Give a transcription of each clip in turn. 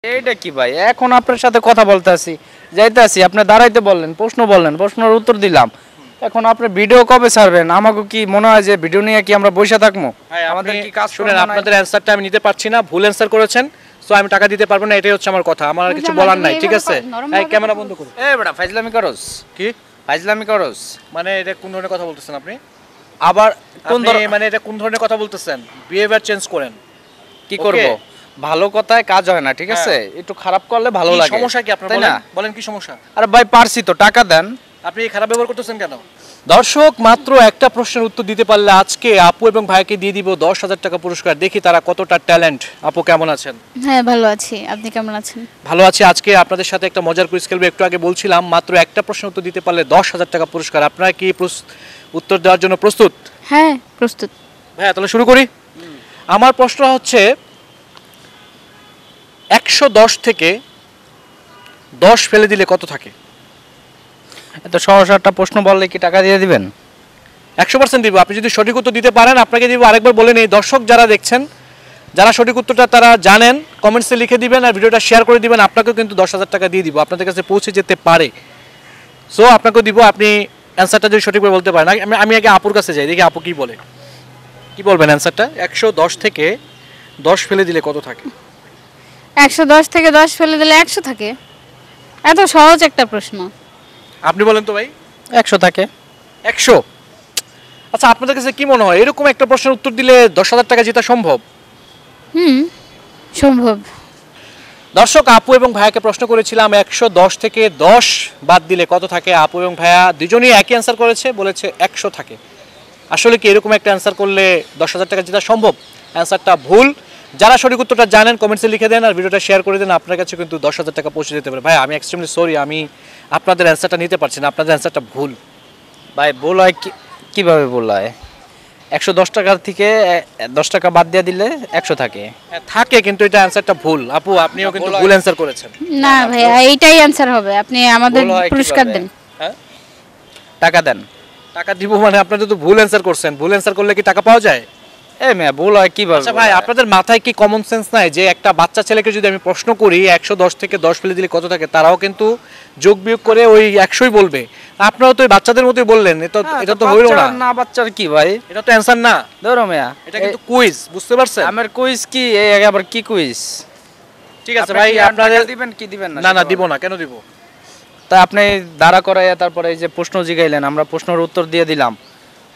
এইটা কি ভাই, এখন আপনার সাথে কথা বলতে আছি, যাইতে আছি, আপনি দাঁড়াইতে বললেন, প্রশ্ন বললেন, প্রশ্নের উত্তর দিলাম। এখন আপনি ভিডিও কবে ছাড়বেন? আমাকে কি মনে হয় যে ভিডিও নিয়ে কি আমরা বসে থাকবো? আমাদের কি কাজ শুনেন, আপনাদের অ্যানসারটা আমি নিতে পারছি না, ভুল অ্যানসার করেছেন, সো আমি টাকা দিতে পারবো না, এটাই হচ্ছে আমার কথা, আমার আর কিছু বলার নাই, ঠিক আছে? এই ক্যামেরা বন্ধ করুন। এই বেটা ফাইজলামি করস কি ফাইজলামি করস? মানে এটা কোন ধরনের কথা বলতেছেন আপনি? আবার কোন মানে এটা কোন ধরনের কথা বলতেছেন? বিহেভিয়ার চেঞ্জ করেন। কি করব? ভালো কথায় কাজ হয় না, ঠিক আছে? একটু খারাপ করলে ভালো লাগে। সমস্যা কি আপনার? বলেন কি সমস্যা? আরে ভাই পারছি তো, টাকা দেন। আপনি খারাপ ব্যবহার করতেছেন কেন? দর্শক, মাত্র একটা প্রশ্নের উত্তর দিতে পারলে আজকে আপু এবং ভাইকে দিয়ে দিব 10,000 টাকা পুরস্কার। দেখি তারা কতটা ট্যালেন্ট। আপু কেমন আছেন? হ্যাঁ ভালো আছি, আপনি কেমন আছেন? ভালো আছি। আজকে আপনাদের সাথে একটা মজার কুইজ খেলবো। একটু আগে বলছিলাম মাত্র একটা প্রশ্নের উত্তর দিতে পারলে 10,000 টাকা পুরস্কার। আপনারা কি উত্তর দেওয়ার জন্য প্রস্তুত? হ্যাঁ প্রস্তুত। ভাইয়া তাহলে শুরু করি। আমার প্রশ্ন হচ্ছে 110 থেকে 10 ফেলে দিলে কত থাকে? এত সহজ একটা প্রশ্ন বললে কি টাকা দিয়ে দিবেন? 100% দিব। আপনি যদি সঠিক উত্তর দিতে পারেন আপনাকে দিব। আরেকবার বলে নেই, দর্শক যারা দেখছেন, যারা সঠিক উত্তরটা তারা জানেন, কমেন্টসে লিখে দিবেন আর ভিডিওটা শেয়ার করে দিবেন। আপনাকেও কিন্তু 10,000 টাকা দিয়ে দিব, আপনাদের কাছে পৌঁছে যেতে পারে। সো আপনাকেও দিব, আপনি অ্যান্সারটা যদি সঠিকভাবে বলতে পারেন। আমি আগে আপুর কাছে যাই, দেখি আপু কি বলে। কি বলবেন অ্যান্সারটা? 110 থেকে 10 ফেলে দিলে কত থাকে? 110 থেকে 10 ফেলে দিলে 100 থাকে। এত সহজ একটা প্রশ্ন। আপনি বলেন তো ভাই। 100 থাকে। 100? আচ্ছা, আপনাদের কাছে কি মনে হয় এরকম একটা প্রশ্নের উত্তর দিলে 10,000 টাকা জেতা সম্ভব? সম্ভব। দর্শক, আপু এবং ভাইয়াকে প্রশ্ন করেছিলাম 110 থেকে 10 বাদ দিলে কত থাকে। আপু এবং ভাইয়া দুজনেই একই অ্যান্সার করেছে, বলেছে 100 থাকে। আসলে কি এরকম একটা অ্যান্সার করলে 10,000 টাকা জেতা সম্ভব? অ্যান্সারটা ভুল। যারা সঠিক উত্তরটা জানেন কমেন্টসে লিখে দেন আর ভিডিওটা শেয়ার করে দেন, আপনার কাছে কিন্তু 10,000 টাকা পৌঁছে যেতে পারে। ভাই আমি এক্সট্রিমলি সরি, আমি আপনাদের অ্যান্সারটা নিতে পারছি না, আপনাদের অ্যান্সারটা ভুল। ভাই ভুল হয় কিভাবে ভুল হয়? 110 টাকার থেকে 10 টাকা বাদ দিয়ে দিলে 100 থাকে। থাকে, কিন্তু এটা অ্যান্সারটা ভুল। আপু আপনিও কিন্তু ভুল অ্যান্সার করেছেন। না ভাইয়া, এইটাই অ্যানসার হবে। আপনি আমাদের পুরস্কার দেন। হ্যাঁ, টাকা দেন। টাকা দিব মানে? আপনারা তো ভুল অ্যান্সার করছেন। ভুল অ্যান্সার করলে কি টাকা পাওয়া যায়? মেয়ে ভুল হয় কিভাবে? আচ্ছা ভাই, আপনাদের মাথায় কি কমন সেন্স নাই যে একটা বাচ্চা ছেলেকে যদি আমি প্রশ্ন করি 110 থেকে 10 ফেলে দিলে কত থাকে, তারাও কিন্তু যোগ বিয়োগ করে ওই 100ই বলবে। আপনারাও তো ওই বাচ্চাদের মতোই বললেন। এটা তো হইলো না। না বাচ্চার কি ভাই? এটা তো অ্যানসার না। ধরো মেয়া, এটা কিন্তু কুইজ, বুঝতে পারছেন? আমার কুইজ কি এই আবার কি কুইজ? ঠিক আছে ভাই, আপনারা দিবেন কি দিবেন না? না দিব না। কেন দিব? তা আপনি দাঁড়া করাইয়া তারপরে এই যে প্রশ্ন জিগাইলেন, আমরা প্রশ্নের উত্তর দিয়ে দিলাম।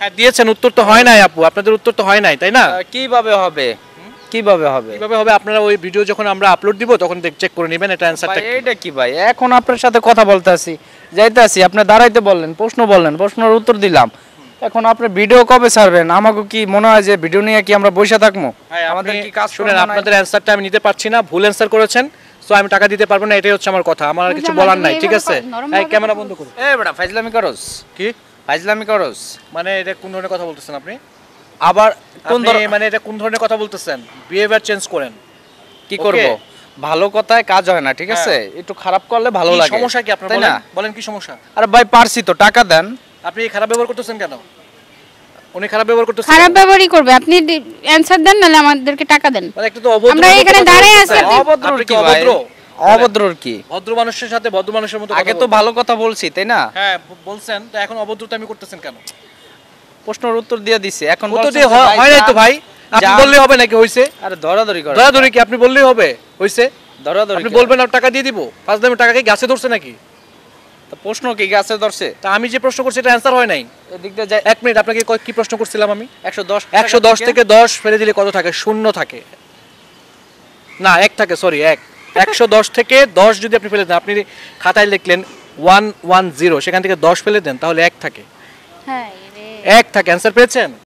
হ্যাঁ দিয়েছেন, উত্তর তো হয় নাই আপু, আপনাদের উত্তর তো হয় নাই, তাই না? কিভাবে হবে? কিভাবে হবে? কিভাবে হবে? আপনারা ওই ভিডিও যখন আমরা আপলোড দিব তখন চেক করে নেবেন এটা অ্যানসারটা। এইটা কি ভাই, এখন আপনার সাথে কথা বলতে আছি, যাইতে আছি, আপনি দাঁড়াইতে বললেন, প্রশ্ন বললেন, প্রশ্নের উত্তর দিলাম। এখন আপনি ভিডিও কবে ছাড়বেন? আমাকে কি মনে হয় যে ভিডিও নিয়ে কি আমরা বসে থাকবো? আমাদের কি কাজ শুনেন, আপনাদের অ্যানসারটা আমি নিতে পারছি না, ভুল অ্যানসার করেছেন, সো আমি টাকা দিতে পারবো না, এটাই হচ্ছে আমার কথা, আমার আর কিছু বলার নাই, ঠিক আছে? এই ক্যামেরা বন্ধ করুন। এই বেটা ফাইজলামি করস? কি ফাইজলামি করস? মানে এটা কোন ধরনের কথা বলতেছেন আপনি? আবার কোন মানে এটা কোন ধরনের কথা বলতেছেন? বিহেভিয়ার চেঞ্জ করেন। কি করব? ভালো কথায় কাজ হয় না, ঠিক আছে? একটু খারাপ করলে ভালো লাগে। সমস্যা কি আপনার? বলেন কি সমস্যা? আরে ভাই পারছি তো, টাকা দেন। আপনি খারাপ ব্যবহার করতেছেন কেন? উনি খারাপ ব্যবহার করতেছেন। খারাপ ব্যবহারই করবে। আপনি অ্যানসার দেন, নালে আমাদেরকে টাকা দেন। মানে একটু তো অভদ্র। আমরা এখানে দাঁড়ায় আছি। অভদ্র কি ভাই? অভদ্রর কি? ভদ্র মানুষের সাথে ভদ্র মানুষের মতো। আগে তো ভালো কথা বলছি, তাই না? হ্যাঁ বলছেন, তো এখন অভদ্রতা আমি করতেছেন কেন? প্রশ্নের উত্তর দিয়ে দিছি, এখন উত্তর দিয়ে হয় নাই তো ভাই। আপনি বললেই হবে নাকি হইছে? আরে ধরাধরি করে। ধরাধরি কি? আপনি বললেই হবে হইছে? ধরাধরি আপনি বলবেন আর টাকা দিয়ে দিব? পাঁচ দামে টাকা কি গাছে ধরছে নাকি? তো প্রশ্ন কি গাছে ধরছে? তা আমি যে প্রশ্ন করছি এটা অ্যানসার হয় নাই। এদিক দিয়ে যাই। 1 মিনিট, আপনাকে কি প্রশ্ন করছিলাম আমি? 110 থেকে 10 ফেলে দিলে কত থাকে? শূন্য থাকে না, 1 থাকে, সরি 1। 110 থেকে 10 যদি আপনি ফেলে দেন, আপনি খাতায় লিখলেন 110, সেখান থেকে 10 ফেলে দেন, তাহলে 1 থাকে। হ্যাঁ 1 থাকে। অ্যানসার পেয়েছেন?